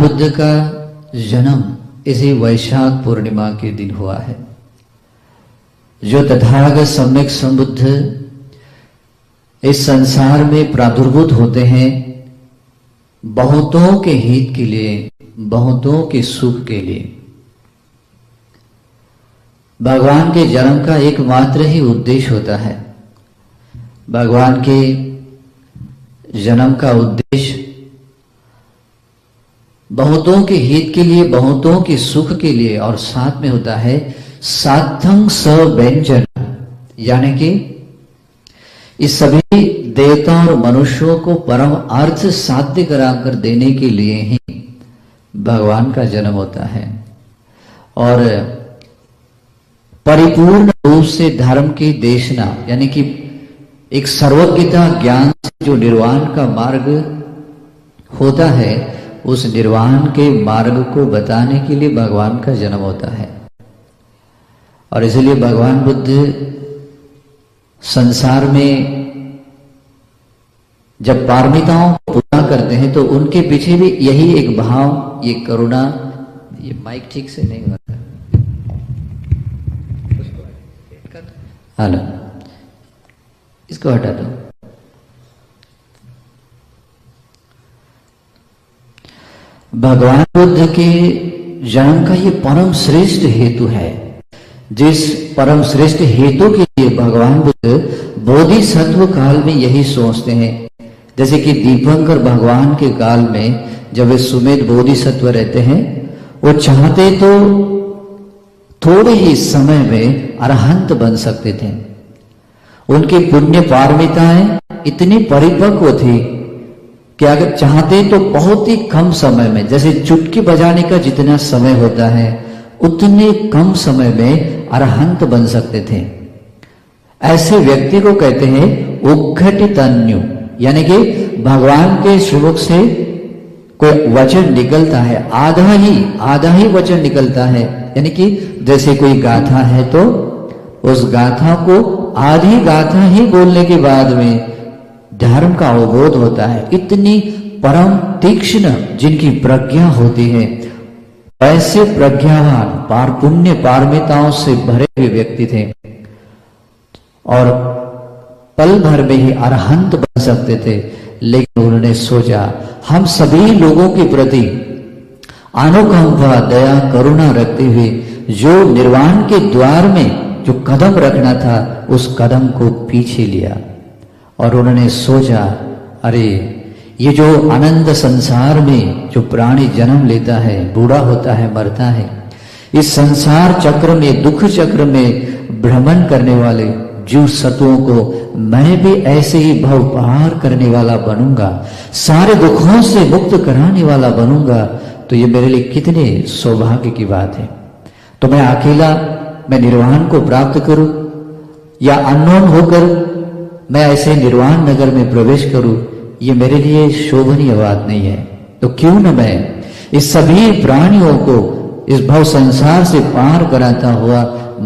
बुद्ध का जन्म इसी वैशाख पूर्णिमा के दिन हुआ है। जो तथागत सम्यक संबुद्ध इस संसार में प्रादुर्भूत होते हैं बहुतों के हित के लिए, बहुतों के सुख के लिए। भगवान के जन्म का एकमात्र ही उद्देश्य होता है। भगवान के जन्म का उद्देश्य बहुतों के हित के लिए, बहुतों के सुख के लिए, और साथ में होता है साधं स व्यंजन, यानी कि इस सभी देवता और मनुष्यों को परम अर्थ साध्य कराकर देने के लिए ही भगवान का जन्म होता है। और परिपूर्ण रूप से धर्म की देशना, यानी कि एक सर्वज्ञता ज्ञान से जो निर्वाण का मार्ग होता है, उस निर्वाण के मार्ग को बताने के लिए भगवान का जन्म होता है। और इसलिए भगवान बुद्ध संसार में जब पारमिताओं को पूरा करते हैं तो उनके पीछे भी यही एक भाव, ये करुणा। ये माइक ठीक से नहीं होता, हेलो, इसको हटा दो। भगवान बुद्ध के जन्म का ये परम श्रेष्ठ हेतु है। जिस परम श्रेष्ठ हेतु के लिए भगवान बुद्ध बोधिसत्व काल में यही सोचते हैं। जैसे कि दीपंकर भगवान के काल में जब वे सुमेध बोधिसत्व रहते हैं, वो चाहते तो थोड़े ही समय में अरहंत बन सकते थे। उनकी पुण्य पारमिताएं इतनी परिपक्व थी कि अगर चाहते तो बहुत ही कम समय में, जैसे चुटकी बजाने का जितना समय होता है उतने कम समय में अरहंत बन सकते थे। ऐसे व्यक्ति को कहते हैं उद्घटितन्यु, यानी कि भगवान के श्रीमुख से कोई वचन निकलता है, आधा ही वचन निकलता है। यानी कि जैसे कोई गाथा है तो उस गाथा को आधी गाथा ही बोलने के बाद में धर्म का अवबोध होता है। इतनी परम तीक्ष्ण जिनकी प्रज्ञा होती है, ऐसे प्रज्ञावान पुण्य पारमिताओं से भरे हुए व्यक्ति थे और पल भर में ही अरहंत बन सकते थे। लेकिन उन्होंने सोचा हम सभी लोगों के प्रति अनुकंपा, दया, करुणा रखते हुए जो निर्वाण के द्वार में जो कदम रखना था उस कदम को पीछे लिया। और उन्होंने सोचा, अरे ये जो आनंद संसार में जो प्राणी जन्म लेता है, बूढ़ा होता है, मरता है, इस संसार चक्र में, दुख चक्र में भ्रमण करने वाले जीव सत्वों को मैं भी ऐसे ही भव पार करने वाला बनूंगा, सारे दुखों से मुक्त कराने वाला बनूंगा। तो ये मेरे लिए कितने सौभाग्य की बात है। तो मैं अकेला मैं निर्वाण को प्राप्त करूं या अननोन होकर मैं ऐसे निर्वाण नगर में प्रवेश करूं, ये मेरे लिए शोभनीय बात नहीं है। तो क्यों न मैं इस सभी प्राणियों को इस भव संसार से पार कराता हुआ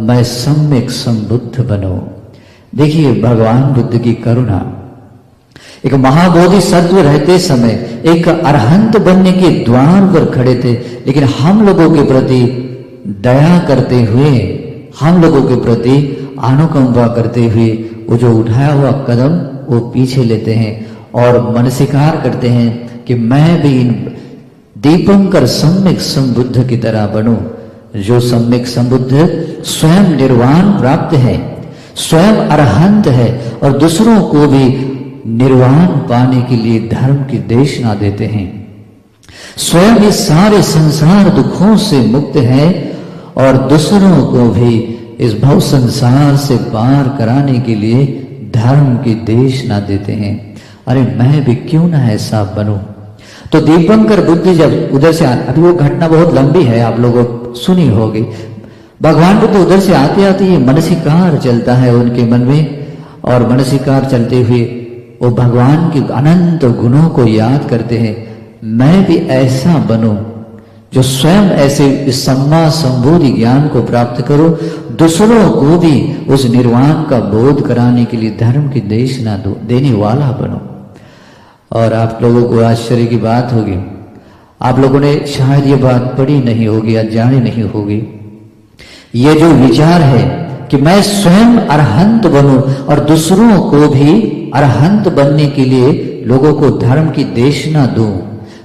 मैं सम्यक संबुद्ध बनूं। देखिए भगवान बुद्ध की करुणा। एक महाबोधि सत्व रहते समय एक अरहंत बनने के द्वार पर खड़े थे, लेकिन हम लोगों के प्रति दया करते हुए, हम लोगों के प्रति अनुकंपा करते हुए वो जो उठाया हुआ कदम वो पीछे लेते हैं और मनसीकार करते हैं कि मैं भी इन दीपंकर सम्यक संबुद्ध की तरह बनूं। जो सम्यक संबुद्ध स्वयं निर्वाण प्राप्त है, स्वयं अरहंत है और दूसरों को भी निर्वाण पाने के लिए धर्म की देशना देते हैं। स्वयं इस सारे संसार दुखों से मुक्त है और दूसरों को भी इस भव संसार से पार कराने के लिए धर्म की देशना देते हैं। अरे मैं भी क्यों ना ऐसा बनूं। तो दीपंकर बुद्ध जब उधर से अभी वो घटना बहुत लंबी है, आप लोगों सुनी होगी। भगवान बुद्ध उधर से आते आते ये मनसीकार चलता है उनके मन में, और मनसीकार चलते हुए वो भगवान के अनंत गुणों को याद करते हैं। मैं भी ऐसा बनूं जो स्वयं ऐसे सम्मा संबोधि ज्ञान को प्राप्त करो, दूसरों को भी उस निर्वाण का बोध कराने के लिए धर्म की देशना देने वाला बनो। और आप लोगों को आश्चर्य की बात होगी, आप लोगों ने शायद ये बात पढ़ी नहीं होगी या जानी नहीं होगी। ये जो विचार है कि मैं स्वयं अरहंत बनूं और दूसरों को भी अरहंत बनने के लिए लोगों को धर्म की देशना दूं,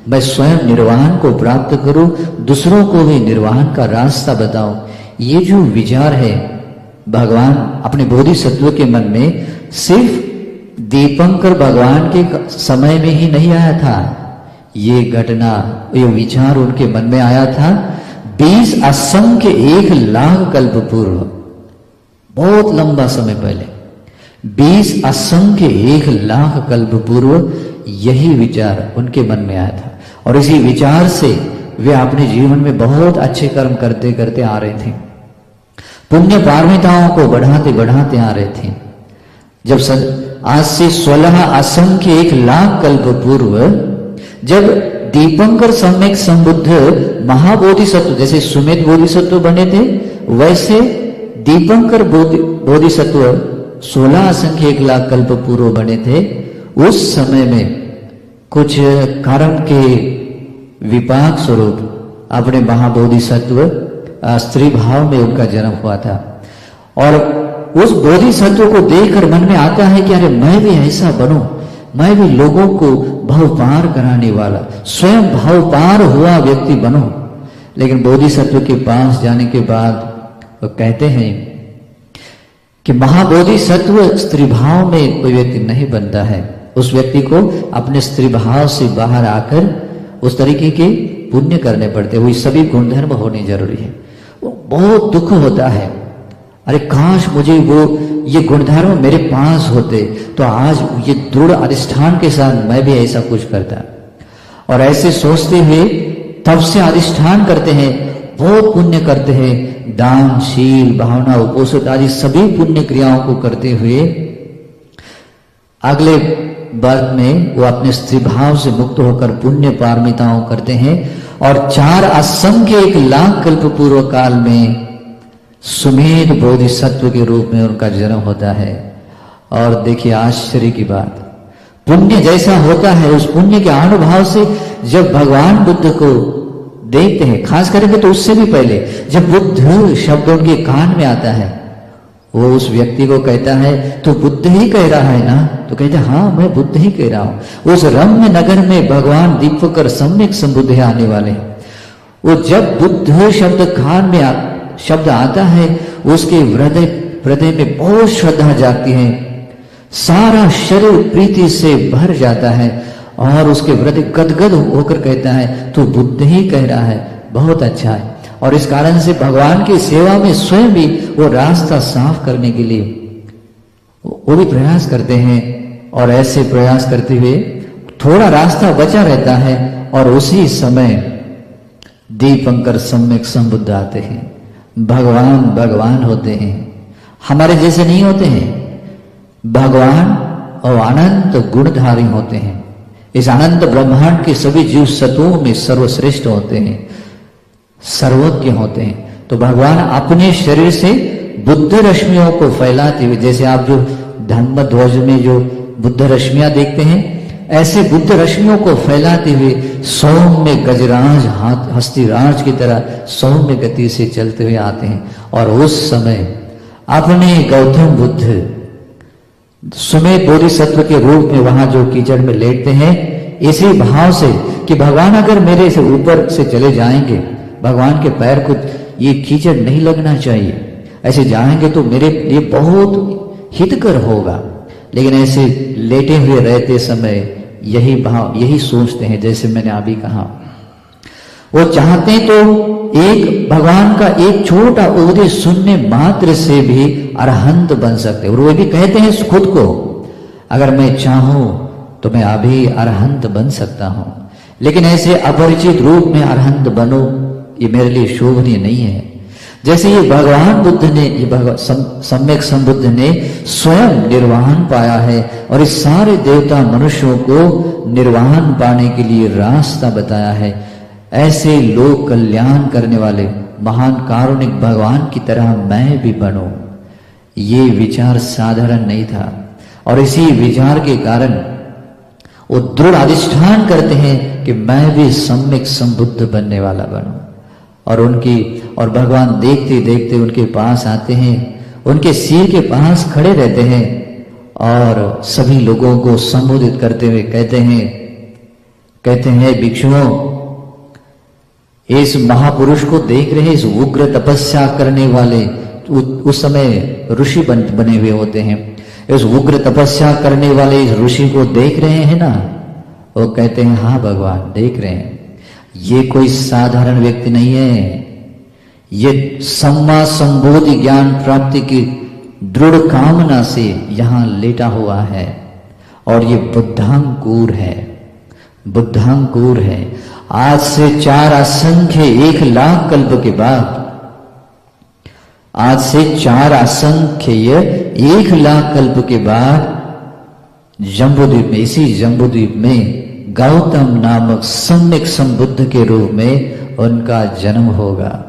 मैं स्वयं निर्वाण को प्राप्त करूं, दूसरों को भी निर्वाण का रास्ता बताऊं, ये जो विचार है भगवान अपने बोधिसत्व के मन में सिर्फ दीपंकर भगवान के समय में ही नहीं आया था। ये घटना, ये विचार उनके मन में आया था 20 असंख्य 1 लाख कल्प पूर्व, बहुत लंबा समय पहले, 20 असंख्य 1 लाख कल्प पूर्व यही विचार उनके मन में आया था। और इसी विचार से वे अपने जीवन में बहुत अच्छे कर्म करते करते आ रहे थे, पुण्य पारमिताओं को बढ़ाते बढ़ाते आ रहे थे। जब आज से 16 असंख्य 1 लाख कल्प पूर्व जब दीपंकर सम्यक संबुद्ध महाबोधिसत्व, जैसे सुमेध बोधिसत्व बने थे, वैसे दीपंकर बोधिसत्व 16 असंख्य 1 लाख कल्प पूर्व बने थे। उस समय में कुछ कर्म के विपाक स्वरूप अपने महाबोधिसत्व स्त्री भाव में उनका जन्म हुआ था। और उस बोधिसत्व को देखकर मन में आता है कि अरे मैं भी ऐसा बनूं, मैं भी लोगों को भव पार कराने वाला, स्वयं भव पार हुआ व्यक्ति बनूं। लेकिन बोधिसत्व के पास जाने के बाद वो कहते हैं कि महाबोधिसत्व स्त्री भाव में कोई व्यक्ति नहीं बनता है। उस व्यक्ति को अपने स्त्री भाव से बाहर आकर उस तरीके के पुण्य करने पड़ते, वही सभी गुणधर्म होने जरूरी है। वो बहुत दुख होता है, अरे काश मुझे वो ये गुणधर्म मेरे पास होते तो आज ये दृढ़ अधिष्ठान के साथ मैं भी ऐसा कुछ करता। और ऐसे सोचते हुए तब से अधिष्ठान करते हैं, बहुत पुण्य करते हैं, दान, शील, भावना, उपोषित आदि सभी पुण्य क्रियाओं को करते हुए अगले वर्ग में वो अपने स्त्री भाव से मुक्त होकर पुण्य पारमिताओं करते हैं। और 4 असंख्य 1 लाख कल्प पूर्व काल में सुमेध बोधिसत्व के रूप में उनका जन्म होता है। और देखिए आश्चर्य की बात, पुण्य जैसा होता है, उस पुण्य के अनुभव से जब भगवान बुद्ध को देखते हैं, खास करके तो उससे भी पहले जब बुद्ध शब्द उनके कान में आता है, वो उस व्यक्ति को कहता है तो बुद्ध ही कह रहा है ना, तो कहते हैं हाँ मैं बुद्ध ही कह रहा हूं। उस रम्य नगर में भगवान दीपकर सम्यक संबुद्ध आने वाले। वो जब बुद्ध शब्द कान में शब्द आता है, उसके हृदय में बहुत श्रद्धा जागती है, सारा शरीर प्रीति से भर जाता है और उसके हृदय गदगद होकर कहता है तो बुद्ध ही कह रहा है, बहुत अच्छा है। और इस कारण से भगवान की सेवा में स्वयं भी वो रास्ता साफ करने के लिए वो भी प्रयास करते हैं। और ऐसे प्रयास करते हुए थोड़ा रास्ता बचा रहता है और उसी समय दीपंकर सम्यक संबुद्ध आते हैं। भगवान भगवान होते हैं, हमारे जैसे नहीं होते हैं। भगवान और अनंत गुणधारी होते हैं। इस अनंत ब्रह्मांड के सभी जीव सत्वों में सर्वश्रेष्ठ होते हैं, सर्वज्ञ होते हैं। तो भगवान अपने शरीर से बुद्ध रश्मियों को फैलाते हुए, जैसे आप जो धम्म ध्वज में जो बुद्ध रश्मियां देखते हैं, ऐसे बुद्ध रश्मियों को फैलाते हुए सौम्य गजराज हस्तिराज की तरह सौम्य गति से चलते हुए आते हैं। और उस समय अपने गौतम बुद्ध सुमेध बोधिसत्व के रूप में वहां जो कीचड़ में लेटते हैं, इसी भाव से कि भगवान अगर मेरे से ऊपर से चले जाएंगे, भगवान के पैर को ये कीचड़ नहीं लगना चाहिए, ऐसे जाएंगे तो मेरे लिए बहुत हितकर होगा। लेकिन ऐसे लेटे हुए रहते समय यही भाव, यही सोचते हैं, जैसे मैंने अभी कहा, वो चाहते तो एक भगवान का एक छोटा उपदेश सुनने मात्र से भी अरहंत बन सकते। और वो भी कहते हैं खुद को, अगर मैं चाहूं तो मैं अभी अरहंत बन सकता हूं, लेकिन ऐसे अपरिचित रूप में अरहंत बनो, ये मेरे लिए शोभनीय नहीं है। जैसे ये भगवान बुद्ध ने, ये सम्यक संबुद्ध ने स्वयं निर्वाण पाया है और इस सारे देवता मनुष्यों को निर्वाण पाने के लिए रास्ता बताया है, ऐसे लोक कल्याण करने वाले महान कारुणिक भगवान की तरह मैं भी बनूं, ये विचार साधारण नहीं था। और इसी विचार के कारण वो दृढ़ अधिष्ठान करते हैं कि मैं भी सम्यक संबुद्ध बनने वाला बनूं। और भगवान देखते देखते उनके पास आते हैं, उनके सिर के पास खड़े रहते हैं और सभी लोगों को संबोधित करते हुए कहते हैं भिक्षुओं, इस महापुरुष को देख रहे, इस उग्र तपस्या करने वाले, उस समय ऋषि बने हुए होते हैं, इस उग्र तपस्या करने वाले इस ऋषि को देख रहे हैं ना? वो कहते हैं हाँ भगवान देख रहे हैं, ये कोई साधारण व्यक्ति नहीं है, ये सम्मा संबोधि ज्ञान प्राप्ति की दृढ़ कामना से यहां लेटा हुआ है और ये बुद्धांकुर है, बुद्धांकुर है। आज से 4 असंख्य 1,00,000 कल्प के बाद, आज से 4 असंख्य 1,00,000 कल्प के बाद जम्बूद्वीप में, इसी जम्बूद्वीप में गौतम नामक सम्यक संबुद्ध के रूप में उनका जन्म होगा।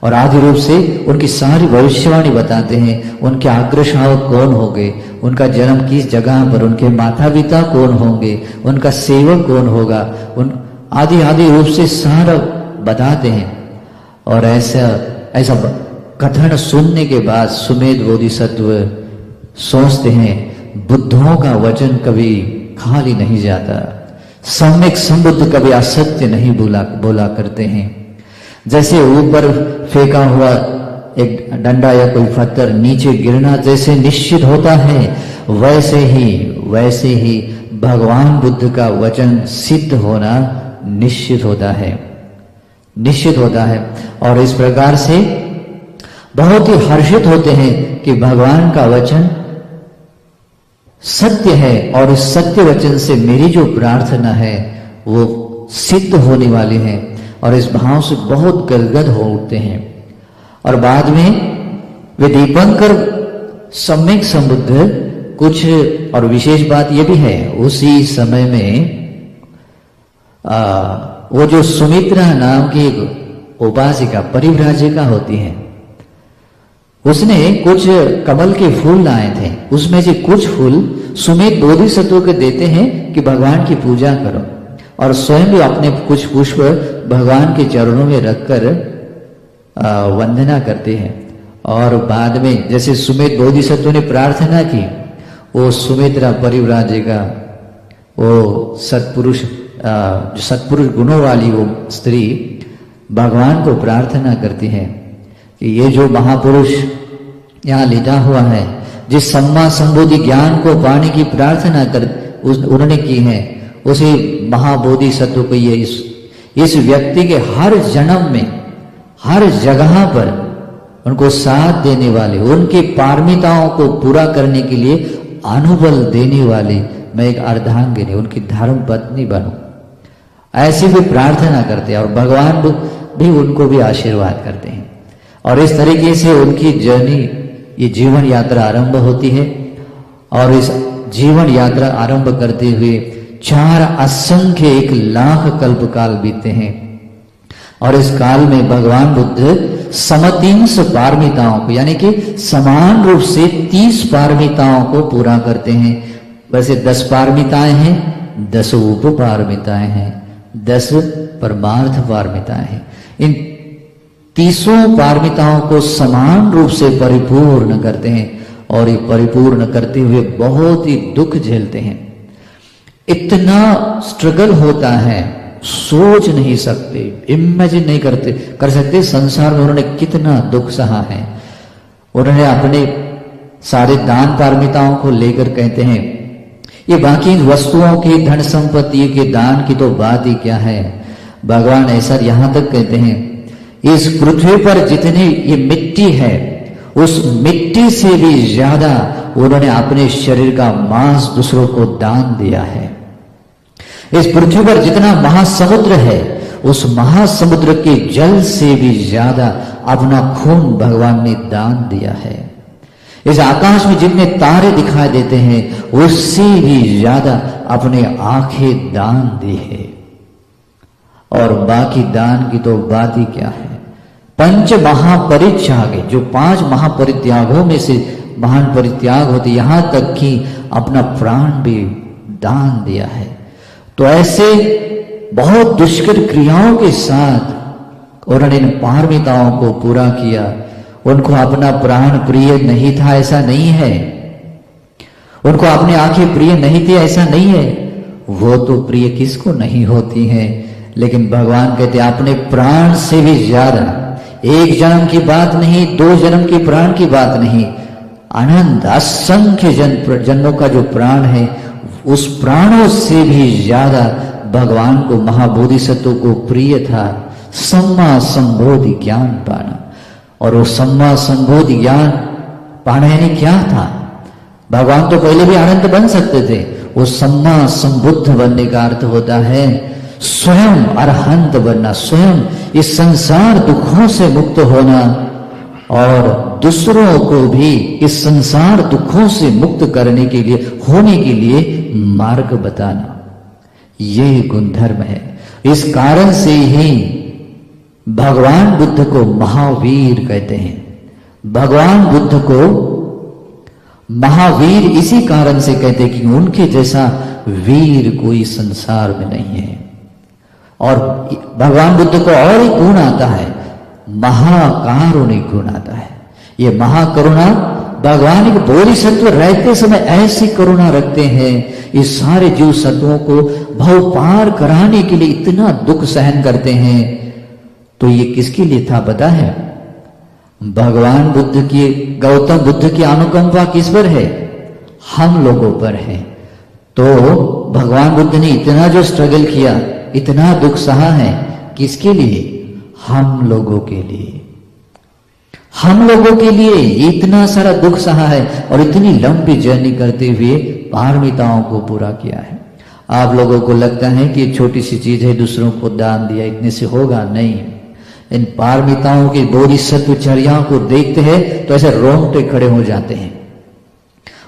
और आदि रूप से उनकी सारी भविष्यवाणी बताते हैं, उनके आग्रशावक कौन होंगे, उनका जन्म किस जगह पर, उनके माता पिता कौन होंगे, उनका सेवक कौन होगा, उन आदि रूप से सारा बताते हैं। और ऐसा कथन सुनने के बाद सुमेध बोधिसत्व सोचते हैं बुद्धों का वचन कभी खाली नहीं जाता, सम्यक संबुद्ध कभी असत्य नहीं बोला करते हैं। जैसे ऊपर फेंका हुआ एक डंडा या कोई पत्थर नीचे गिरना जैसे निश्चित होता है, वैसे ही भगवान बुद्ध का वचन सिद्ध होना निश्चित होता है। और इस प्रकार से बहुत ही हर्षित होते हैं कि भगवान का वचन सत्य है और इस सत्य वचन से मेरी जो प्रार्थना है वो सिद्ध होने वाली है। और इस भाव से बहुत गदगद हो उठते हैं। और बाद में वे दीपंकर सम्यक संबुद्ध कुछ, और विशेष बात यह भी है उसी समय में वो जो सुमित्रा नाम की एक उपासिका परिव्राजिका होती है, उसने कुछ कमल के फूल लाए थे, उसमें से कुछ फूल सुमेध बोधिसत्व को देते हैं कि भगवान की पूजा करो, और स्वयं भी अपने कुछ पुष्प भगवान के चरणों में रखकर वंदना करते हैं। और बाद में जैसे सुमेध बोधिसत्व ने प्रार्थना की, वो सुमित्रा परिव्राजिका, वो सत्पुरुष गुणों वाली वो स्त्री भगवान को प्रार्थना करती है कि ये जो महापुरुष यहाँ लेटा हुआ है, जिस सम्मा संबोधि ज्ञान को पाने की प्रार्थना उन्होंने की है, उसी महाबोधि सत्व को ये इस व्यक्ति के हर जन्म में हर जगह पर उनको साथ देने वाले, उनकी पारमिताओं को पूरा करने के लिए अनुबल देने वाली मैं एक अर्धांगिनी, उनकी धर्म पत्नी बनूं, ऐसी भी प्रार्थना करते हैं। और भगवान भी उनको भी आशीर्वाद करते हैं। और इस तरीके से उनकी जर्नी, ये जीवन यात्रा आरंभ होती है। और इस जीवन यात्रा आरंभ करते हुए 4 असंख्य 1,00,000 कल्प काल बीतते हैं। और इस काल में भगवान बुद्ध समतींस पारमिताओं को, यानी कि समान रूप से 30 पारमिताओं को पूरा करते हैं। वैसे 10 पारमिताएं हैं, 10 उप पारमिताएं हैं, 10 परमार्थ पारमिताएं हैं। इन 30 पारमिताओं को समान रूप से परिपूर्ण करते हैं। और ये परिपूर्ण करते हुए बहुत ही दुख झेलते हैं। इतना स्ट्रगल होता है, सोच नहीं सकते, इमेजिन नहीं कर सकते संसार में उन्होंने कितना दुख सहा है। उन्होंने अपने सारे दान पारमिताओं को लेकर कहते हैं, ये बाकी वस्तुओं की, धन संपत्ति के दान की तो बात ही क्या है। भगवान ऐसा यहां तक कहते हैं, इस पृथ्वी पर जितनी ये मिट्टी है, उस मिट्टी से भी ज्यादा उन्होंने अपने शरीर का मांस दूसरों को दान दिया है। इस पृथ्वी पर जितना महासमुद्र है, उस महासमुद्र के जल से भी ज्यादा अपना खून भगवान ने दान दिया है। इस आकाश में जितने तारे दिखाई देते हैं, उससे भी ज्यादा अपने आंखें दान दी है। और बाकी दान की तो बात ही क्या है। 5 महापरित्याग, जो 5 महापरित्यागों में से महान परित्याग होते, यहां तक कि अपना प्राण भी दान दिया है। तो ऐसे बहुत दुष्कर क्रियाओं के साथ उन्होंने इन पारमिताओं को पूरा किया। उनको अपना प्राण प्रिय नहीं था ऐसा नहीं है, उनको अपनी आंखें प्रिय नहीं थी ऐसा नहीं है। वो तो प्रिय किसको नहीं होती हैं, लेकिन भगवान कहते अपने प्राण से भी ज्यादा, एक जन्म की बात नहीं, 2 जन्म की प्राण की बात नहीं, अनंत असंख्य जन्मों का जो प्राण है उस प्राणों से भी ज्यादा भगवान को, महाबोधिसत्व को प्रिय था सम्मा संबोधि ज्ञान पाना। और वो सम्मा संबोधि ज्ञान पाना यानी क्या था? भगवान तो पहले भी अनंत बन सकते थे, वो सम्मा संबुद्ध बनने का अर्थ होता है स्वयं अरहंत बनना, स्वयं इस संसार दुखों से मुक्त होना और दूसरों को भी इस संसार दुखों से मुक्त करने के लिए, होने के लिए मार्ग बताना, ये गुणधर्म है। इस कारण से ही भगवान बुद्ध को महावीर कहते हैं। भगवान बुद्ध को महावीर इसी कारण से कहते हैं कि उनके जैसा वीर कोई संसार में नहीं है। और भगवान बुद्ध को और एक गुण आता है, महाकारुणिक गुण आता है। ये महाकरुणा, भगवान एक बोधिसत्व रहते समय ऐसी करुणा रखते हैं, इस सारे जीव सत्वों को भव पार कराने के लिए इतना दुख सहन करते हैं। तो ये किसके लिए था पता है? भगवान बुद्ध की, गौतम बुद्ध की अनुकंपा किस पर है? हम लोगों पर है। तो भगवान बुद्ध ने इतना जो स्ट्रगल किया, इतना दुख सहा है, किसके लिए? हम लोगों के लिए। हम लोगों के लिए इतना सारा दुख सहा है और इतनी लंबी जर्नी करते हुए पारमिताओं को पूरा किया है। आप लोगों को लगता है कि छोटी सी चीज है, दूसरों को दान दिया, इतने से होगा? नहीं। इन पारमिताओं की बोधिसत्व चर्या को देखते हैं तो ऐसे रोंगटे खड़े हो जाते हैं।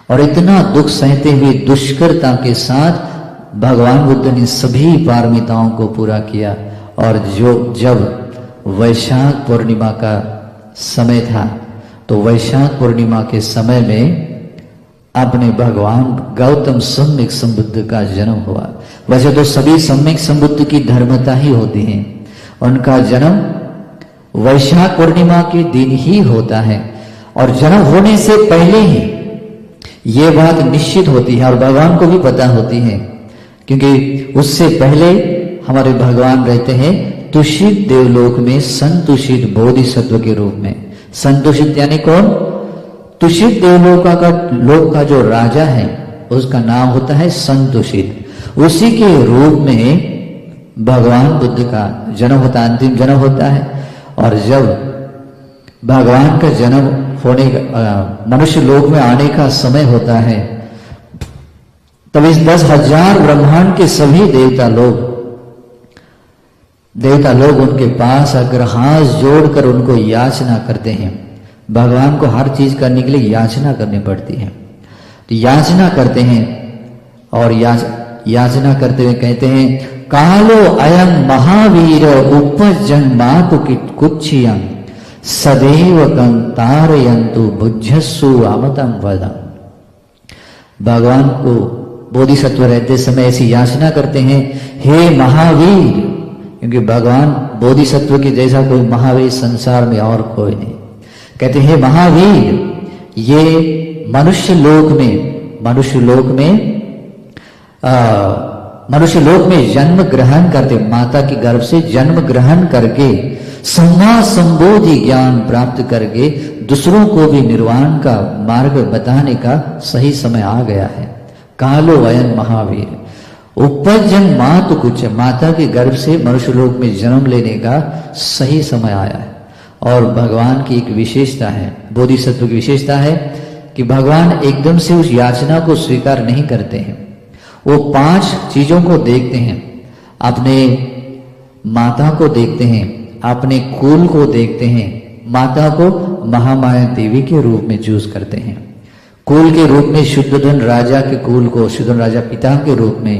और इतना दुख सहते हुए दुष्करता के साथ भगवान बुद्ध ने सभी पारमिताओं को पूरा किया। और जब वैशाख पूर्णिमा का समय था, तो वैशाख पूर्णिमा के समय में अपने भगवान गौतम सम्यक संबुद्ध का जन्म हुआ। वैसे तो सभी सम्यक संबुद्ध की धर्मता ही होती है, उनका जन्म वैशाख पूर्णिमा के दिन ही होता है। और जन्म होने से पहले ही ये बात निश्चित होती है और भगवान को भी पता होती है, क्योंकि उससे पहले हमारे भगवान रहते हैं तुषित देवलोक में संतुषित बोधिसत्व के रूप में। संतुषित यानी कौन? तुषित देवलोक का जो राजा है उसका नाम होता है संतुषित। उसी के रूप में भगवान बुद्ध का जन्म होता है, अंतिम जन्म होता है। और जब भगवान का जन्म होने का, मनुष्य लोक में आने का समय होता है, तब इस 10,000 ब्रह्मांड के सभी देवता लोग उनके पास आकर हाथ जोड़कर उनको याचना करते हैं। भगवान को हर चीज करने के लिए याचना करनी पड़ती है, तो याचना करते हैं और याचना करते हुए कहते हैं कालो अयं महावीर उपजन मातु कुच्छियं सदैव कं तारयन्तु बुद्धस्सु अमृतं वदम्। भगवान को बोधिसत्व रहते समय ऐसी याचना करते हैं, हे महावीर, क्योंकि भगवान बोधिसत्व के जैसा कोई महावीर संसार में और कोई नहीं। कहते हैं हे महावीर, ये मनुष्य लोक में जन्म ग्रहण करते, माता के गर्भ से जन्म ग्रहण करके सम्मा संबोधि ज्ञान प्राप्त करके दूसरों को भी निर्वाण का मार्ग बताने का सही समय आ गया है। कालो अयन महावीर उपजन मातु कुछ, माता के गर्भ से मनुष्य लोक में जन्म लेने का सही समय आया है। और भगवान की एक विशेषता है, बोधिसत्व की विशेषता है कि भगवान एकदम से उस याचना को स्वीकार नहीं करते हैं। वो 5 चीजों को देखते हैं, अपने माता को देखते हैं, अपने कुल को देखते हैं। माता को महामाया देवी के रूप में चूज करते हैं, कुल के रूप में शुद्धोधन राजा के कुल को शुद्धोधन राजा पिता के रूप में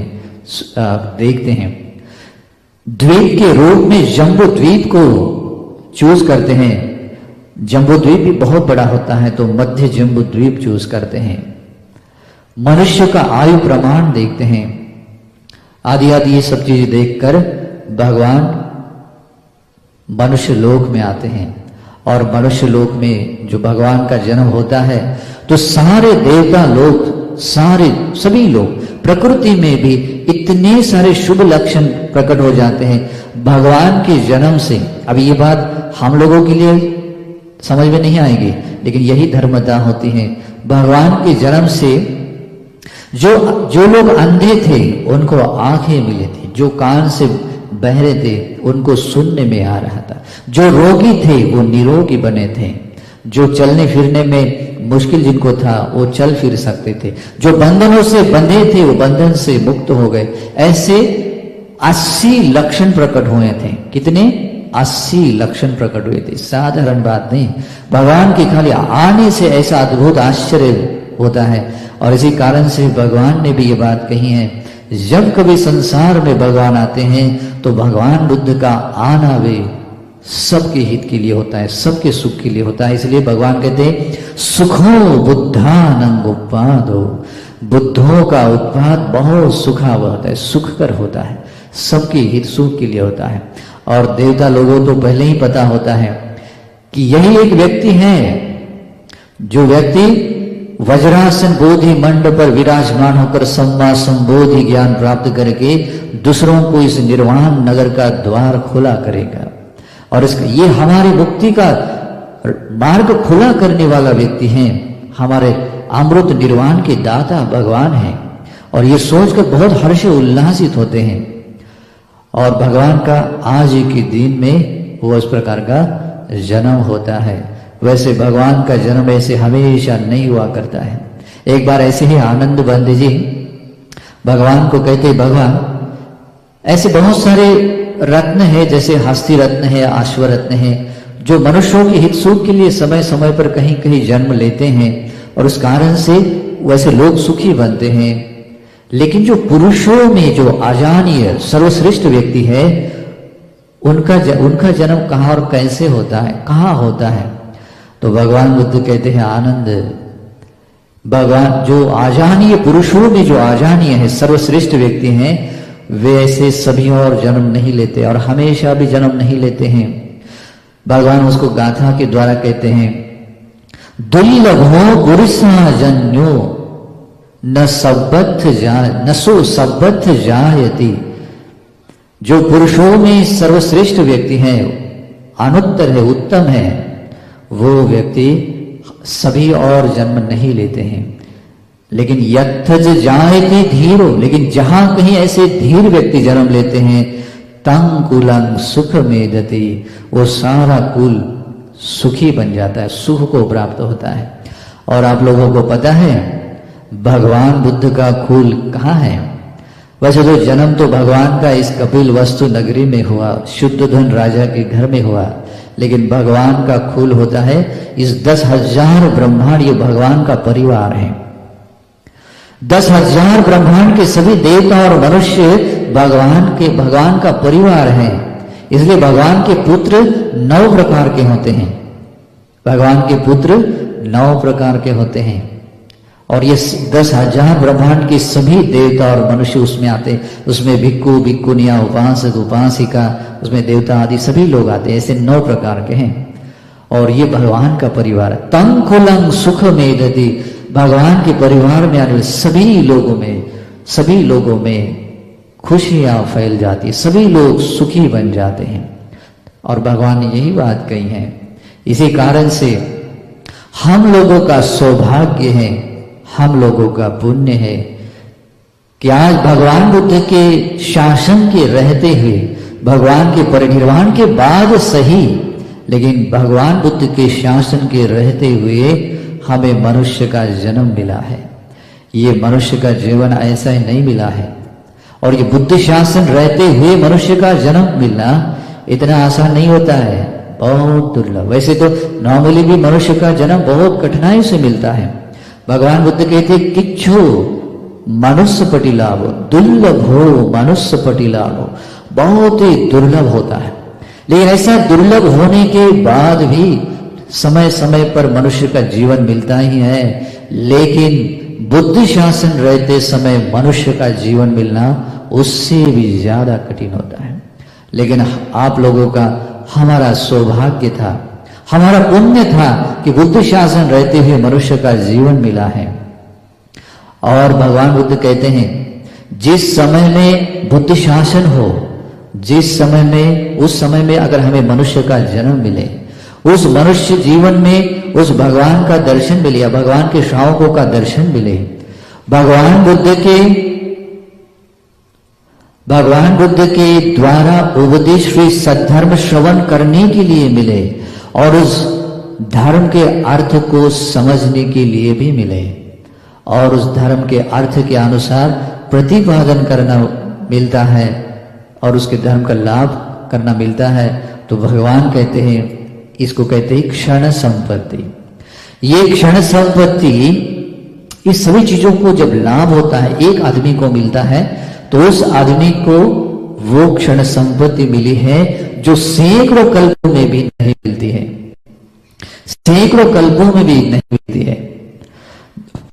देखते हैं। द्वीप के रूप में जम्बू द्वीप को चूज करते हैं। जम्बू द्वीप भी बहुत बड़ा होता है तो मध्य जम्बू द्वीप चूज करते हैं। मनुष्य का आयु प्रमाण देखते हैं, आदि आदि ये सब चीजें देखकर भगवान मनुष्य लोक में आते हैं। और मनुष्य लोक में जो भगवान का जन्म होता है तो सारे देवता लोग, सारे सभी लोग, प्रकृति में भी इतने सारे शुभ लक्षण प्रकट हो जाते हैं भगवान के जन्म से। अब ये बात हम लोगों के लिए समझ में नहीं आएगी, लेकिन यही धर्मता होती है। भगवान के जन्म से जो लोग अंधे थे उनको आंखें मिली थी, जो कान से बहरे थे उनको सुनने में आ रहा था, जो रोगी थे वो निरोगी बने थे, जो चलने फिरने में मुश्किल जिनको था वो चल फिर सकते थे, जो बंधनों से बंधे थे वो बंधन से मुक्त हो गए। ऐसे 80 लक्षण प्रकट हुए थे। कितने? 80 लक्षण प्रकट हुए थे। साधारण बात नहीं, भगवान के खाली आने से ऐसा अद्भुत आश्चर्य होता है। और इसी कारण से भगवान ने भी ये बात कही है, जब कभी संसार में भगवान आते हैं तो भगवान बुद्ध का आना वे सबके हित के लिए होता है, सबके सुख के लिए होता है। इसलिए भगवान कहते हैं सुखो बुद्धानं उत्पादो, बुद्धों का उत्पाद बहुत सुखावह होता है, सुखकर होता है, सबके हित सुख के लिए होता है। और देवता लोगों तो पहले ही पता होता है कि यही एक व्यक्ति है जो व्यक्ति वज्रासन बोधि मंड पर विराजमान होकर सम्मा संबोधि ज्ञान प्राप्त करके दूसरों को इस निर्वाण नगर का द्वार खुला करेगा। और इसका ये हमारी मुक्ति का मार्ग खुला करने वाला व्यक्ति है, हमारे अमृत निर्वाण के दाता भगवान है। और ये सोचकर बहुत हर्ष उल्लासित होते हैं। और भगवान का आज के दिन में वो इस प्रकार का जन्म होता है। वैसे भगवान का जन्म ऐसे हमेशा नहीं हुआ करता है। एक बार ऐसे ही आनंद बंद जी भगवान को कहते, भगवान ऐसे बहुत सारे रत्न है, जैसे हस्ती रत्न है, अश्व रत्न है, जो मनुष्यों के हित सुख के लिए समय समय पर कहीं कहीं जन्म लेते हैं और उस कारण से वैसे लोग सुखी बनते हैं। लेकिन जो पुरुषों में जो अजानीय सर्वश्रेष्ठ व्यक्ति है उनका जन्म कहाँ और कैसे होता है, कहाँ होता है? तो भगवान बुद्ध कहते हैं, आनंद, भगवान जो अजानीय पुरुषों में जो अजानीय है, सर्वश्रेष्ठ व्यक्ति हैं, वे ऐसे सभी और जन्म नहीं लेते और हमेशा भी जन्म नहीं लेते हैं। भगवान उसको गाथा के द्वारा कहते हैं, दुर्लभो गुरुसा जन्यो न सो सब्बथ जायति। जो पुरुषों में सर्वश्रेष्ठ व्यक्ति है, अनुत्तर है, उत्तम है, वो व्यक्ति सभी और जन्म नहीं लेते हैं। लेकिन यत्थज जायते धीरो, लेकिन जहां कहीं ऐसे धीर व्यक्ति जन्म लेते हैं, तंग कुलं सुख मेदति, वो सारा कुल सुखी बन जाता है, सुख को प्राप्त होता है। और आप लोगों को पता है भगवान बुद्ध का कुल कहाँ है? वैसे तो जन्म तो भगवान का इस कपिल वस्तु नगरी में हुआ, शुद्धोधन राजा के घर में हुआ, लेकिन भगवान का कुल होता है इस 10,000 ब्रह्मांड, ये भगवान का परिवार है। 10,000 ब्रह्मांड के सभी देवता और मनुष्य भगवान का परिवार है। इसलिए भगवान के पुत्र 9 प्रकार के होते हैं। भगवान के पुत्र 9 प्रकार के होते हैं। और ये 10,000 ब्रह्मांड के सभी देवता और मनुष्य उसमें आते हैं। उसमें भिक्खु भिक्खुनिया, उपासक उपासिका, उसमें देवता आदि सभी लोग आते हैं। ऐसे 9 प्रकार के हैं। और ये भगवान का परिवार है। तंग कुलं सुख मेदति, भगवान के परिवार में आने वाले सभी लोगों में खुशियां फैल जाती है, सभी लोग सुखी बन जाते हैं। और भगवान ने यही बात कही है। इसी कारण से हम लोगों का सौभाग्य है, हम लोगों का पुण्य है कि आज भगवान बुद्ध के शासन के रहते हुए, भगवान के परिनिर्वाण के बाद सही, लेकिन भगवान बुद्ध के शासन के रहते हुए हमें मनुष्य का जन्म मिला है। ये मनुष्य का जीवन ऐसा ही नहीं मिला है। और ये बुद्ध शासन रहते हुए मनुष्य का जन्म मिलना इतना आसान नहीं होता है, बहुत दुर्लभ। वैसे तो नॉर्मली भी मनुष्य का जन्म बहुत कठिनाई से मिलता है। भगवान बुद्ध कहते किच्छु मनुष्य पटिलाभ, दुर्लभ हो मनुष्य पटिलाभ, बहुत ही दुर्लभ होता है। लेकिन ऐसा दुर्लभ होने के बाद भी समय समय पर मनुष्य का जीवन मिलता ही है। लेकिन बुद्ध शासन रहते समय मनुष्य का जीवन मिलना उससे भी ज्यादा कठिन होता है। लेकिन आप लोगों का, हमारा सौभाग्य था, हमारा पुण्य था कि बुद्ध शासन रहते हुए मनुष्य का जीवन मिला है। और भगवान बुद्ध कहते हैं, जिस समय में बुद्ध शासन हो, जिस समय में, उस समय में अगर हमें मनुष्य का जन्म मिले, उस मनुष्य जीवन में उस भगवान का दर्शन मिले या भगवान के श्रावकों का दर्शन मिले, भगवान बुद्ध के द्वारा उपदेश हुई सद्धर्म श्रवण करने के लिए मिले और उस धर्म के अर्थ को समझने के लिए भी मिले और उस धर्म के अर्थ के अनुसार प्रतिपादन करना मिलता है और उसके धर्म का लाभ करना मिलता है। तो भगवान कहते हैं, इसको कहते हैं क्षण संपत्ति। ये क्षण संपत्ति, इस सभी चीजों को जब लाभ होता है, एक आदमी को मिलता है, तो उस आदमी को वो क्षण संपत्ति मिली है जो सैकड़ों कल्पों में भी नहीं मिलती है, सैकड़ों कल्पों में भी नहीं मिलती है।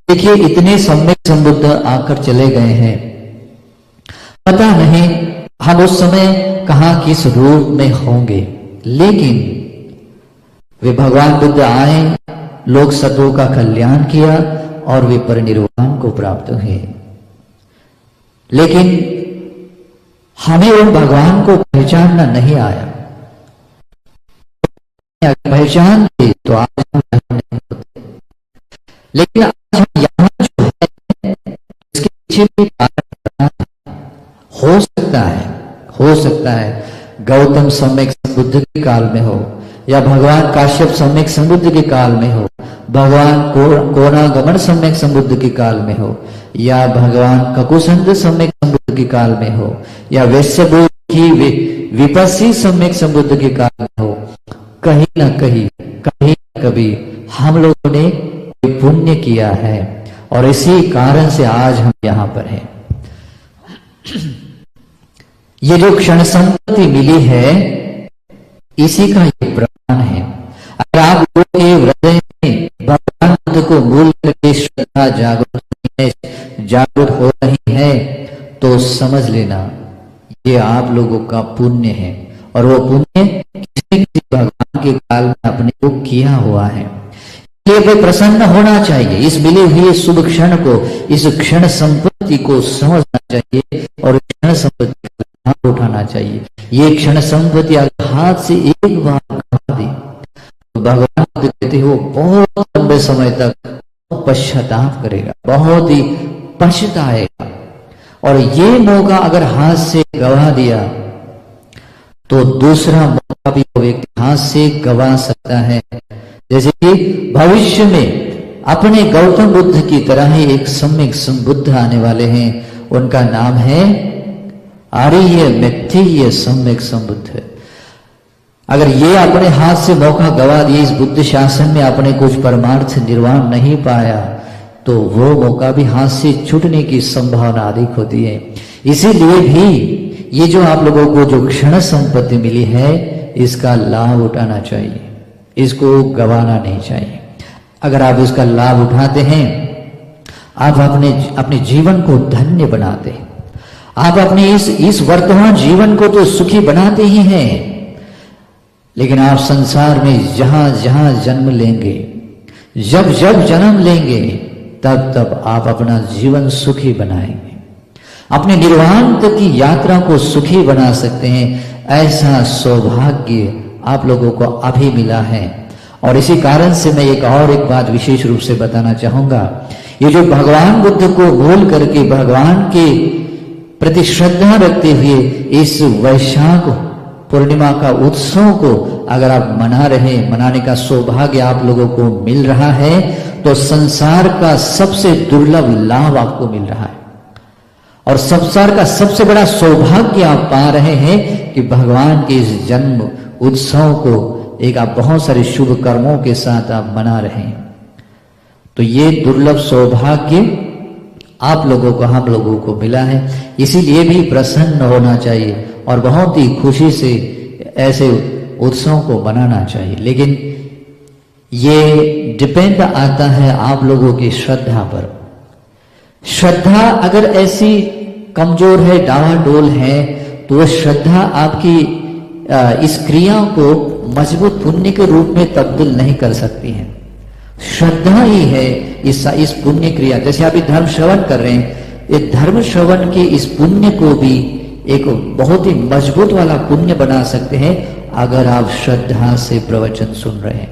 देखिए, इतने सम्यक संबुद्ध आकर चले गए हैं, पता नहीं हम उस समय कहां किस रूप में होंगे, लेकिन वे भगवान बुद्ध आए, लोक सत्वों का कल्याण किया और वे परिनिर्वाण को प्राप्त हुए। लेकिन हमें उन भगवान को पहचानना नहीं आया। पहचानते तो आज हम यहाँ नहीं होते। लेकिन आज हम यहाँ जो है, इसके पीछे भी कारण हो सकता है गौतम सम्यक संबुद्ध के काल में हो, या भगवान काश्यप सम्यक संबुद्ध के काल में हो, भगवान कोणागमन सम्यक संबुद्ध के काल में हो, या भगवान ककुसंद सम्यक संबुद्ध के काल में हो, या वैश्यबोध की विपस्सी सम्यक संबुद्ध के काल में हो। कहीं ना कभी हम लोगों ने पुण्य किया है और इसी कारण से आज हम यहां पर हैं। ये जो क्षण संपत्ति मिली है, इसी का ये प्रमाण है। अगर आप लोगों के हृदय में भगवान बुद्ध को मूल करके श्रद्धा जागृत हो रही है, तो समझ लेना ये आप लोगों का पुण्य है और वो पुण्य किसी भगवान के काल में अपने को किया हुआ है। इसलिए प्रसन्न होना चाहिए, इस मिले हुए शुभ क्षण को, इस क्षण संपत्ति को समझना चाहिए और क्षण संपत्ति का लाभ उठाना चाहिए। ये क्षण संपत्ति अगर हाथ से एक बार गवा दी तो भगवान कहते हो बहुत लंबे समय तक पश्चाताप करेगा, बहुत ही पछताएगा। और ये मौका अगर हाथ से गवा दिया तो दूसरा मौका भी वो व्यक्ति हाथ से गवा सकता है। जैसे कि भविष्य में अपने गौतम बुद्ध की तरह ही एक सम्यक संबुद्ध आने वाले हैं, उनका नाम है आर्य मैत्रेय सम्यक संबुद्ध। अगर ये अपने हाथ से मौका गवा दिए, इस बुद्ध शासन में अपने कुछ परमार्थ निर्वाण नहीं पाया, तो वो मौका भी हाथ से छूटने की संभावना अधिक होती है। इसीलिए भी ये जो आप लोगों को जो क्षण संपत्ति मिली है, इसका लाभ उठाना चाहिए, इसको गवाना नहीं चाहिए। अगर आप इसका लाभ उठाते हैं, आप अपने जीवन को धन्य बनाते हैं, आप अपने इस वर्तमान जीवन को तो सुखी बनाते ही हैं, लेकिन आप संसार में जहां जहां जन्म लेंगे, जब जब जन्म लेंगे, तब तब आप अपना जीवन सुखी बनाएंगे, अपने निर्वाण तक की यात्रा को सुखी बना सकते हैं। ऐसा सौभाग्य आप लोगों को अभी मिला है। और इसी कारण से मैं एक बात विशेष रूप से बताना चाहूंगा। ये जो भगवान बुद्ध को भूल करके भगवान के प्रति श्रद्धा रखते हुए इस वैशाख पूर्णिमा का उत्सव को अगर आप मनाने का सौभाग्य आप लोगों को मिल रहा है, तो संसार का सबसे दुर्लभ लाभ आपको मिल रहा है और संसार का सबसे बड़ा सौभाग्य आप पा रहे हैं कि भगवान के इस जन्म उत्सव को एक आप बहुत सारे शुभ कर्मों के साथ आप मना रहे हैं। तो ये दुर्लभ सौभाग्य आप लोगों को, हम लोगों को मिला है। इसीलिए भी प्रसन्न होना चाहिए और बहुत ही खुशी से ऐसे उत्सव को मनाना चाहिए। लेकिन ये डिपेंड आता है आप लोगों की श्रद्धा पर। श्रद्धा अगर ऐसी कमजोर है, डावाडोल है, तो वह श्रद्धा आपकी इस क्रिया को मजबूत पुण्य के रूप में तब्दील नहीं कर सकती है। श्रद्धा ही है इस पुण्य क्रिया। जैसे आप ये धर्म श्रवण कर रहे हैं, ये धर्म श्रवण के इस पुण्य को भी एक बहुत ही मजबूत वाला पुण्य बना सकते हैं अगर आप श्रद्धा से प्रवचन सुन रहे हैं।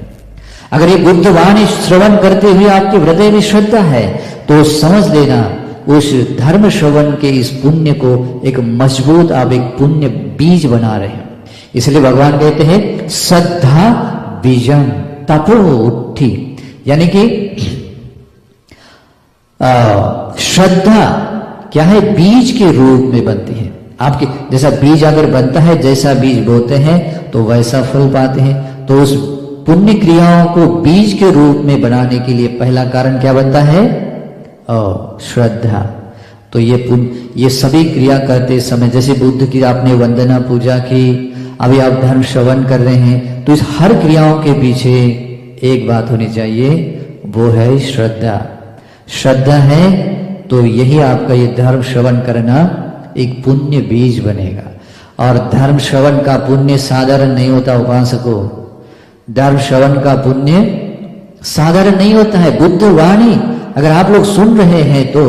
अगर ये बुद्धवाणी श्रवण करते हुए आपके हृदय में श्रद्धा है तो समझ लेना उस धर्म श्रवण के इस पुण्य को एक मजबूत आप एक पुण्य बीज बना रहे हैं। इसलिए भगवान कहते हैं श्रद्धा बीजम तपो उठी, यानी कि श्रद्धा क्या है, बीज के रूप में बनती है। आपके जैसा बीज अगर बनता है, जैसा बीज बोते हैं तो वैसा फल पाते हैं। तो उस पुण्य क्रियाओं को बीज के रूप में बनाने के लिए पहला कारण क्या बनता है, श्रद्धा। तो ये सभी क्रिया करते समय, जैसे बुद्ध की आपने वंदना पूजा की, अभी आप धर्म श्रवण कर रहे हैं, तो इस हर क्रियाओं के पीछे एक बात होनी चाहिए, वो है श्रद्धा। श्रद्धा है तो यही आपका ये धर्म श्रवण करना एक पुण्य बीज बनेगा। और धर्म श्रवण का पुण्य साधारण नहीं होता उपासकों, धर्म श्रवण का पुण्य साधारण नहीं होता है। बुद्ध वाणी अगर आप लोग सुन रहे हैं तो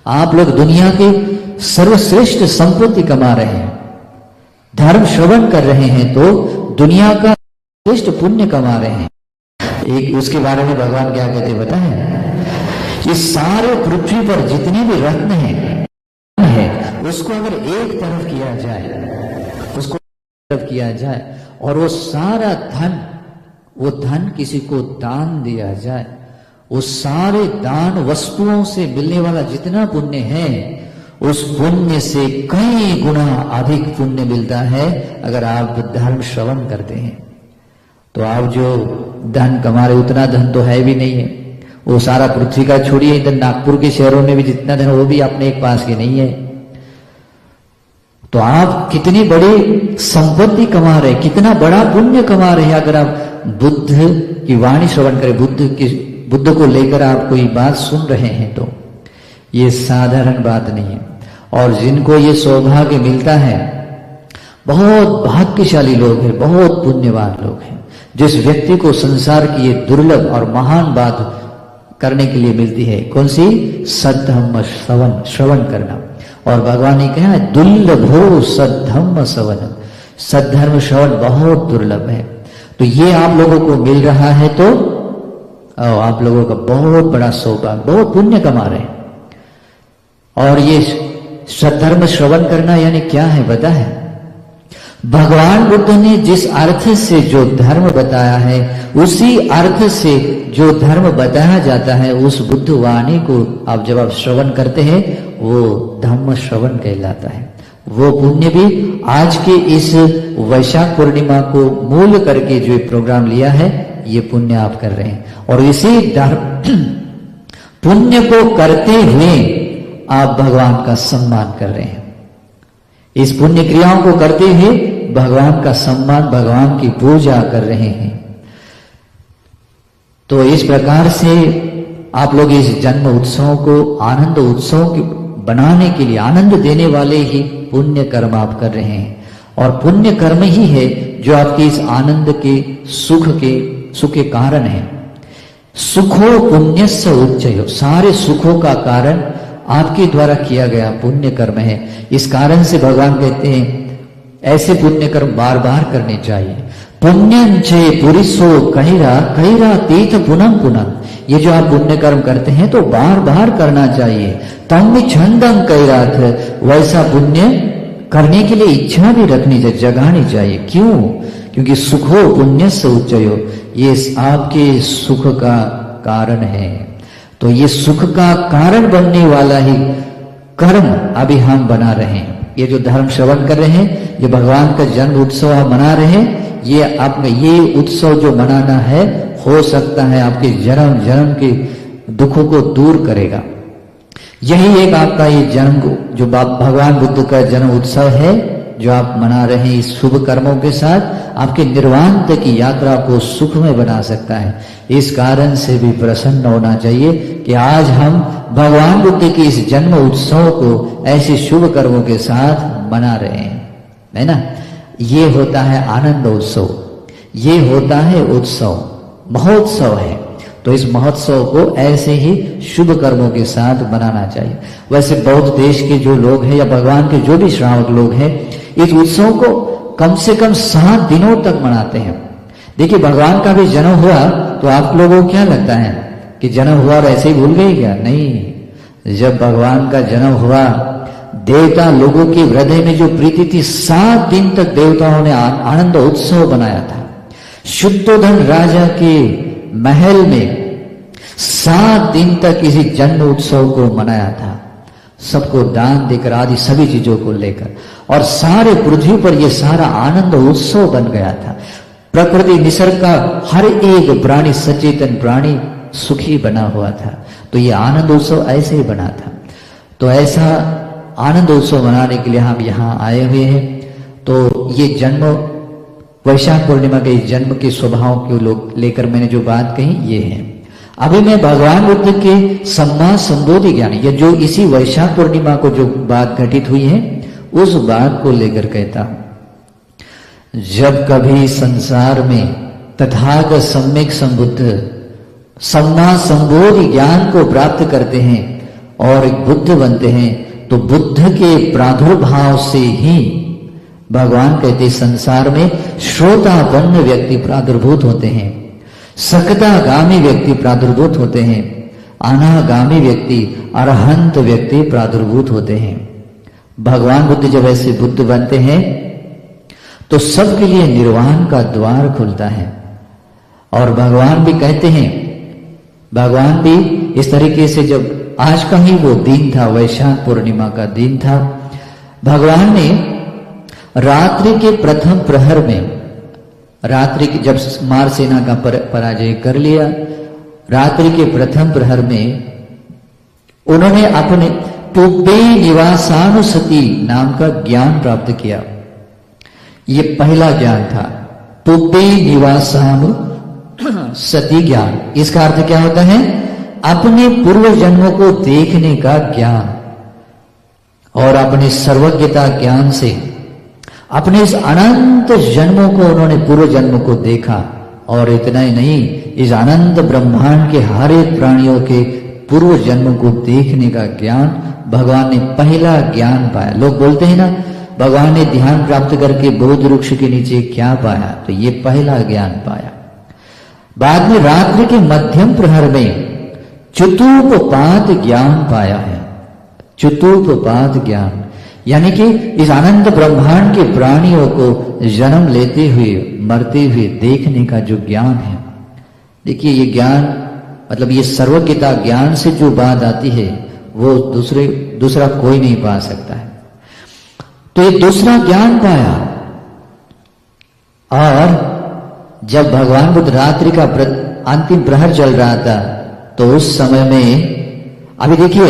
आप लोग दुनिया की सर्वश्रेष्ठ संपत्ति कमा रहे हैं। धर्म श्रवण कर रहे हैं तो दुनिया का श्रेष्ठ पुण्य कमा रहे हैं। एक उसके बारे में भगवान क्या कहते हैं बताएं, इस सारे पृथ्वी पर जितने भी रत्न है उसको अगर एक तरफ किया जाए, उसको एक तरफ किया जाए और वो सारा धन, वो धन किसी को दान दिया जाए, उस सारे दान वस्तुओं से मिलने वाला जितना पुण्य है उस पुण्य से कई गुना अधिक पुण्य मिलता है अगर आप धर्म श्रवण करते हैं। तो आप जो धन कमा रहे उतना धन तो है भी नहीं है, वो सारा पृथ्वी का छोड़िए, इधर नागपुर के शहरों में भी जितना धन वो भी अपने एक पास के नहीं है। तो आप कितनी बड़ी संपत्ति कमा रहे, कितना बड़ा पुण्य कमा रहे हैं अगर आप बुद्ध की वाणी श्रवण करें, बुद्ध को लेकर आप कोई बात सुन रहे हैं तो ये साधारण बात नहीं है। और जिनको ये सौभाग्य मिलता है, बहुत भाग्यशाली लोग हैं, बहुत पुण्यवान लोग हैं। जिस व्यक्ति को संसार की ये दुर्लभ और महान बात करने के लिए मिलती है, कौन सी, सद्धम्म श्रवण करना। और भगवान ने कहा दुर्लभो सद्धम्म श्रवण, सद्धर्म श्रवण बहुत दुर्लभ है। तो ये आप लोगों को मिल रहा है तो आप लोगों का बहुत बड़ा सौभाग्य, बहुत पुण्य कमा रहे हैं। और ये सद्धर्म श्रवण करना यानी क्या है पता है, भगवान बुद्ध ने जिस अर्थ से जो धर्म बताया है उसी अर्थ से जो धर्म बताया जाता है, उस बुद्ध वाणी को आप जब आप श्रवण करते हैं वो धम्म श्रवण कहलाता है। वो पुण्य भी आज के इस वैशाख पूर्णिमा को मूल करके जो प्रोग्राम लिया है, ये पुण्य आप कर रहे हैं। और इसी पुण्य को करते हुए आप भगवान का सम्मान कर रहे हैं। इस पुण्य क्रियाओं को करते हुए भगवान का सम्मान, भगवान की पूजा कर रहे हैं। तो इस प्रकार से आप लोग इस जन्म उत्सव को आनंद उत्सव बनाने के लिए, आनंद देने वाले ही पुण्य कर्म आप कर रहे हैं। और पुण्य कर्म ही है जो आपके इस आनंद के सुख के कारण है। सुखो पुण्यस्य उच्चयो, सारे सुखों का कारण आपके द्वारा किया गया पुण्य कर्म है। इस कारण से भगवान कहते हैं ऐसे पुण्य कर्म बार बार करने चाहिए। पुण्यंचे पुरिसो कहिरा तीर्थ पुनम पुनम, ये जो आप पुण्य कर्म करते हैं तो बार बार करना चाहिए। तम छंदम कहिराथ, वैसा पुण्य करने के लिए इच्छा भी रखनी चाहिए, जगानी चाहिए। क्यों? क्योंकि सुखो पुण्य से उच्चयो, ये आपके सुख का कारण है। तो ये सुख का कारण बनने वाला ही कर्म अभी हम बना रहे हैं। ये जो धर्म श्रवण कर रहे हैं, ये भगवान का जन्म उत्सव आप मना रहे हैं, ये उत्सव जो मनाना है, हो सकता है आपके जन्म जन्म के दुखों को दूर करेगा। यही एक आपका ये जन्म जो भगवान बुद्ध का जन्म उत्सव है, जो आप मना रहे हैं इस शुभ कर्मों के साथ आपके निर्वाण तक की यात्रा को सुखमय बना सकता है। इस कारण से भी प्रसन्न होना चाहिए कि आज हम भगवान बुद्ध के इस जन्म उत्सव को ऐसे शुभ कर्मों के साथ मना रहे हैं, है ना। ये होता है आनंद उत्सव, ये होता है उत्सव, महोत्सव है। तो इस महोत्सव को ऐसे ही शुभ कर्मों के साथ मनाना चाहिए। वैसे बौद्ध देश के जो लोग हैं या भगवान के जो भी श्रावक लोग हैं इस उत्सव को कम से कम 7 दिनों तक मनाते हैं। देखिए भगवान का भी जन्म हुआ तो आप लोगों को क्या लगता है कि जन्म हुआ और ऐसे ही भूल गए क्या? नहीं, जब भगवान का जन्म हुआ देवता लोगों के हृदय में जो प्रीति थी 7 दिन तक देवताओं ने आनंद उत्सव बनाया था। शुद्धोधन राजा के महल में 7 दिन तक इसी जन्म उत्सव को मनाया था, सबको दान देकर आदि सभी चीजों को लेकर, और सारे पृथ्वी पर यह सारा आनंद उत्सव बन गया था। प्रकृति निसर्ग का हर एक प्राणी, सचेतन प्राणी सुखी बना हुआ था। तो यह आनंद उत्सव ऐसे ही बना था। तो ऐसा आनंद उत्सव मनाने के लिए हम यहाँ आए हुए हैं। तो ये जन्म वैशाख पूर्णिमा के जन्म के स्वभाव को लेकर मैंने जो बात कही ये है। अभी मैं भगवान बुद्ध के सम्मा संबोधि ज्ञान, ये जो इसी वैशाख पूर्णिमा को जो बात घटित हुई है उस बात को लेकर कहता हूं। जब कभी संसार में तथागत सम्यक संबुद्ध सम्मा संबोधि ज्ञान को प्राप्त करते हैं और एक बुद्ध बनते हैं तो बुद्ध के प्रादुर्भाव से ही भगवान कहते संसार में श्रोतापन्न व्यक्ति प्रादुर्भूत होते हैं, सकतागामी व्यक्ति प्रादुर्भूत होते हैं, अनागामी व्यक्ति अरहंत व्यक्ति प्रादुर्भूत होते हैं। भगवान बुद्ध जब ऐसे बुद्ध बनते हैं तो सबके लिए निर्वाण का द्वार खुलता है। और भगवान भी कहते हैं, भगवान भी इस तरीके से, जब आज का ही वो दिन था, वैशाख पूर्णिमा का दिन था, भगवान ने रात्रि के प्रथम प्रहर में, रात्रि की जब मार सेना का पराजय कर लिया, रात्रि के प्रथम प्रहर में उन्होंने अपने पुब्बे निवासानुसति नाम का ज्ञान प्राप्त किया। ये पहला ज्ञान था, पुब्बे निवासानुसति ज्ञान। इसका अर्थ क्या होता है? अपने पूर्व जन्मों को देखने का ज्ञान, और अपने सर्वज्ञता ज्ञान से अपने इस अनंत जन्मों को उन्होंने पूर्व जन्म को देखा। और इतना ही नहीं, इस अनंत ब्रह्मांड के हर एक प्राणियों के पूर्व जन्म को देखने का ज्ञान भगवान ने पहला ज्ञान पाया। लोग बोलते हैं ना भगवान ने ध्यान प्राप्त करके बोध वृक्ष के नीचे क्या पाया, तो ये पहला ज्ञान पाया। बाद में रात्रि के मध्यम प्रहर में चतुर्पाद ज्ञान पाया है। चतुर्पाद ज्ञान यानी कि इस अनंत ब्रह्मांड के प्राणियों को जन्म लेते हुए मरते हुए देखने का जो ज्ञान है। देखिए ये ज्ञान मतलब ये सर्वज्ञता ज्ञान से जो बात आती है वो दूसरा कोई नहीं पा सकता है। तो ये दूसरा ज्ञान पाया। और जब भगवान बुद्ध रात्रि का अंतिम प्रहर चल रहा था तो उस समय में अभी देखिए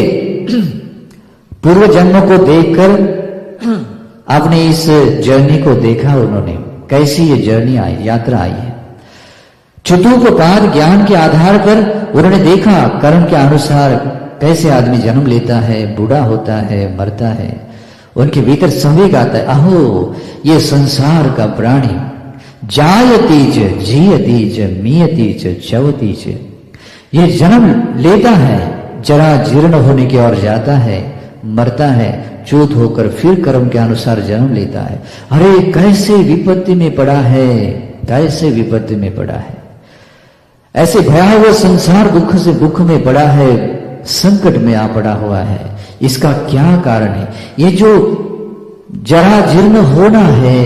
पूर्व जन्म को देखकर आपने इस जर्नी को देखा, उन्होंने कैसी ये जर्नी आई, यात्रा आई है। चतुर्पाद ज्ञान के आधार पर उन्होंने देखा कर्म के अनुसार कैसे आदमी जन्म लेता है, बूढ़ा होता है, मरता है। उनके भीतर संवेग आता है, अहो ये संसार का प्राणी जायतीच जीयतीच मीयतीच चवतीच, ये जन्म लेता है, जरा जीर्ण होने की ओर जाता है, मरता है, चूत होकर फिर कर्म के अनुसार जन्म लेता है। अरे कैसे विपत्ति में पड़ा है, कैसे विपत्ति में पड़ा है। ऐसे भयावह संसार दुख से दुख में पड़ा है, संकट में आ पड़ा हुआ है। इसका क्या कारण है? ये जो जरा जीर्ण होना है,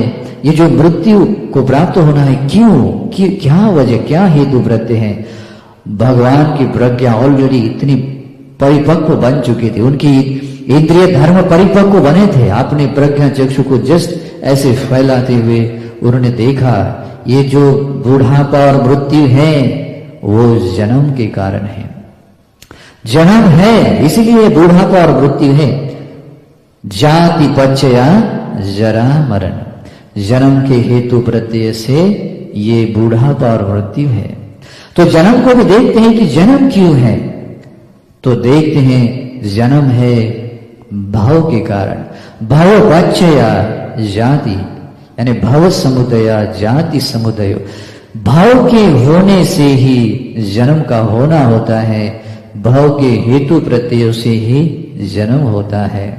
ये जो मृत्यु को प्राप्त होना है, क्यों, क्या वजह, क्या हेतु व्रत है? भगवान की प्रज्ञा ऑलरेडी इतनी परिपक्व बन चुकी थी, उनकी इंद्रिय धर्म परिपक्व बने थे। अपने प्रज्ञा चक्षु को जस्ट ऐसे फैलाते हुए उन्होंने देखा ये जो बूढ़ापा और मृत्यु है वो जन्म के कारण है, जन्म है इसलिए बूढ़ापा और मृत्यु है। जाति पच्चया जरा मरण, जन्म के हेतु प्रत्यय से ये बूढ़ापा और मृत्यु है। तो जन्म को भी देखते हैं कि जन्म क्यों है, तो देखते हैं जन्म है भाव के कारण। भव बच्चया जाति, यानी भव समुदया जाति समुदय, भाव के होने से ही जन्म का होना होता है, भाव के हेतु प्रत्यय से ही जन्म होता है।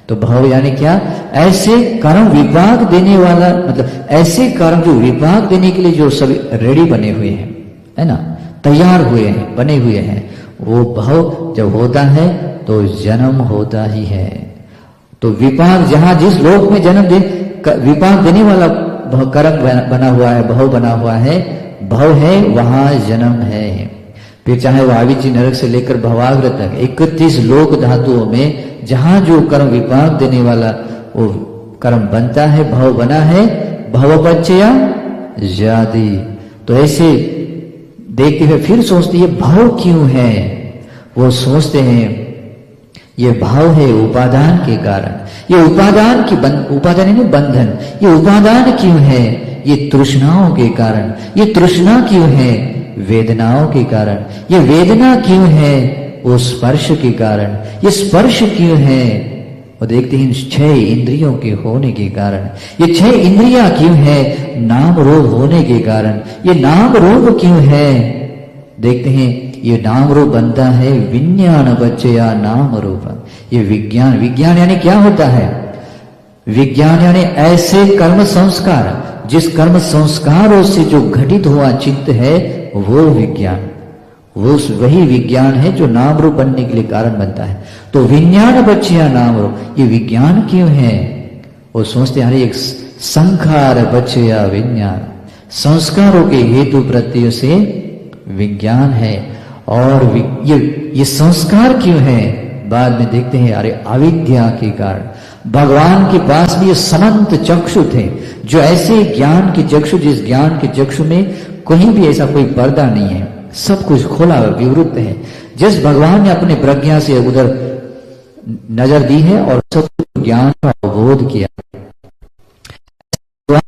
तो भाव यानी क्या? ऐसे कर्म विपाक देने वाला, मतलब ऐसे कर्म जो विपाक देने के लिए जो सभी रेडी बने हुए हैं, है ना, तैयार हुए हैं, बने हुए हैं, वो भाव जब होता है तो जन्म होता ही है। तो विपाक जहां जिस लोक में जन्म दे, विपाक देने वाला कर्म बना हुआ है, भाव बना हुआ है, भाव है, वहां जन्म है। फिर चाहे वो आविची नरक से लेकर भवाग्र तक 31 लोक धातुओं में जहां जो कर्म विपाक देने वाला वो कर्म बनता है, भाव बना है, भवपच्चया जाति। तो ऐसे देखते हुए फिर सोचते ये भाव क्यों है, वो सोचते हैं ये भाव है उपादान के कारण। ये उपादान की उपादान नहीं बंधन, ये उपादान क्यों है? ये तृष्णाओं के कारण। ये तृष्णा क्यों है? वेदनाओं के कारण। ये वेदना क्यों है? वो स्पर्श के कारण। ये स्पर्श क्यों है? और देखते हैं 6 इंद्रियों के होने के कारण। ये 6 इंद्रियां क्यों है? नाम रूप होने के कारण। ये नाम रूप क्यों है? देखते हैं ये नाम रूप बनता है विज्ञान बच्चया नाम रूप। ये विज्ञान, विज्ञान यानी क्या होता है? विज्ञान यानी ऐसे कर्म संस्कार, जिस कर्म संस्कारों से जो घटित हुआ चित्त है वो विज्ञान, वो वही विज्ञान है जो नाम रूप बनने के लिए कारण बनता है। तो विज्ञान बच्चया नाम रूप, ये विज्ञान क्यों है? वो सोचते हैं एक संखार बच्चया विज्ञान, संस्कारों के हेतु प्रत्यय से विज्ञान है। और ये संस्कार क्यों है? बाद में देखते हैं अरे अविद्या के कारण। भगवान के पास भी ये समंत चक्षु थे, जो ऐसे ज्ञान के चक्षु, जिस ज्ञान के चक्षु में कहीं भी ऐसा कोई पर्दा नहीं है, सब कुछ खोला विवृत है। जिस भगवान ने अपनी प्रज्ञा से उधर नजर दी है और सब ज्ञान का अवबोध किया,